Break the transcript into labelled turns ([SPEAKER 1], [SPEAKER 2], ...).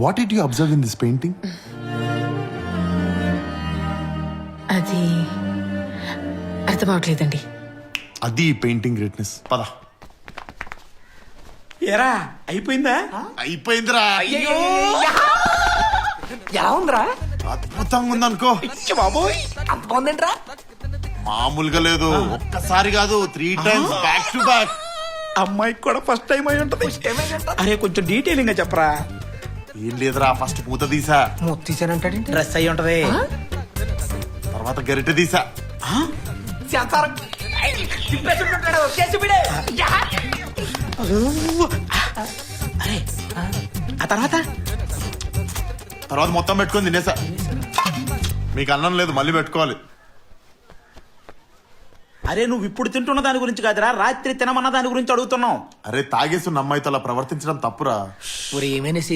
[SPEAKER 1] What did you observe in this painting?
[SPEAKER 2] అది అర్థం అవట్లేదండి.
[SPEAKER 1] అది పెయింటింగ్ గ్రేట్నెస్. పద.
[SPEAKER 3] ఏరా అయిపోయిందా?
[SPEAKER 1] అయిపోయిందిరా.
[SPEAKER 4] ఎలా ఉందిరా?
[SPEAKER 1] అద్భుతంగా ఉందనుకో.
[SPEAKER 3] బాబోయ్
[SPEAKER 4] అంత బాగుందేంట్రా?
[SPEAKER 1] మామూలుగా లేదు, ఒక్కసారి కాదు 3 times బ్యాక్ టు బ్యాక్.
[SPEAKER 3] అమ్మాయికి కూడా ఫస్ట్ టైం అయి ఉంటది. అరే కొంచెం డీటెయిలింగ్ గా చెప్పరా.
[SPEAKER 1] ఏం లేదురా, ఫస్ట్ పూత తీసా,
[SPEAKER 4] మొత్తిసానంటాడేంటి?
[SPEAKER 3] డ్రెస్ అయి ఉంటది.
[SPEAKER 1] తర్వాత గరిటె తీసా.
[SPEAKER 3] అరే ఆ తర్వాత
[SPEAKER 1] తర్వాత మొత్తం పెట్టుకొని తినేసా. మీకు అన్నం లేదు, మళ్ళీ పెట్టుకోవాలి.
[SPEAKER 3] అరే నువ్వు ఇప్పుడు తింటున్న దాని గురించి కాదురా, రాత్రి తినమన్న దాని గురించి అడుగుతున్నావు.
[SPEAKER 1] అరే తాగేసి ఉన్న అమ్మాయితో అలా ప్రవర్తించడం తప్పురా.
[SPEAKER 4] ఏమైనా